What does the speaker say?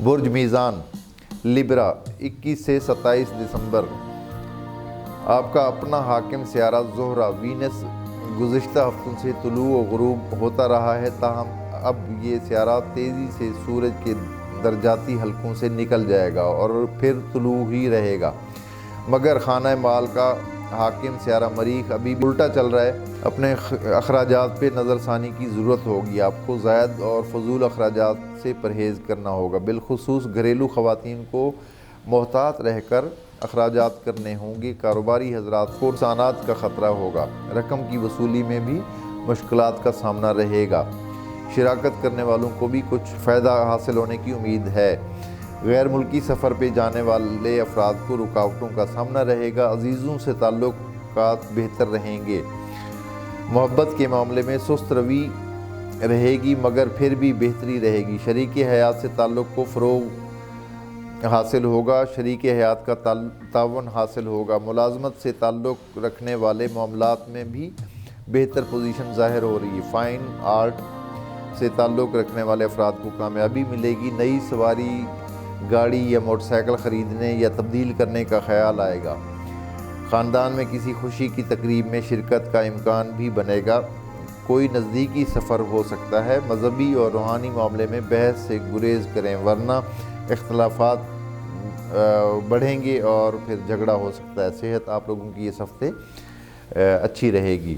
برج میزان لبرا 21 سے 27 دسمبر۔ آپ کا اپنا حاکم سیارہ زہرہ وینس گزشتہ ہفتوں سے طلوع و غروب ہوتا رہا ہے، تاہم اب یہ سیارہ تیزی سے سورج کے درجاتی حلقوں سے نکل جائے گا اور پھر طلوع ہی رہے گا، مگر خانہ مال کا حاکم سیارہ مریخ ابھی بھی الٹا چل رہا ہے۔ اپنے اخراجات پہ نظر ثانی کی ضرورت ہوگی۔ آپ کو زائد اور فضول اخراجات سے پرہیز کرنا ہوگا، بالخصوص گھریلو خواتین کو محتاط رہ کر اخراجات کرنے ہوں گے۔ کاروباری حضرات کو نقصانات کا خطرہ ہوگا، رقم کی وصولی میں بھی مشکلات کا سامنا رہے گا۔ شراکت کرنے والوں کو بھی کچھ فائدہ حاصل ہونے کی امید ہے۔ غیر ملکی سفر پہ جانے والے افراد کو رکاوٹوں کا سامنا رہے گا۔ عزیزوں سے تعلقات بہتر رہیں گے۔ محبت کے معاملے میں سست روی رہے گی، مگر پھر بھی بہتری رہے گی۔ شریک حیات سے تعلق کو فروغ حاصل ہوگا، شریک حیات کا تعاون حاصل ہوگا۔ ملازمت سے تعلق رکھنے والے معاملات میں بھی بہتر پوزیشن ظاہر ہو رہی ہے۔ فائن آرٹ سے تعلق رکھنے والے افراد کو کامیابی ملے گی۔ نئی سواری گاڑی یا موٹر سائیکل خریدنے یا تبدیل کرنے کا خیال آئے گا۔ خاندان میں کسی خوشی کی تقریب میں شرکت کا امکان بھی بنے گا۔ کوئی نزدیکی سفر ہو سکتا ہے۔ مذہبی اور روحانی معاملے میں بحث سے گریز کریں، ورنہ اختلافات بڑھیں گے اور پھر جھگڑا ہو سکتا ہے۔ صحت آپ لوگوں کی اس ہفتے اچھی رہے گی۔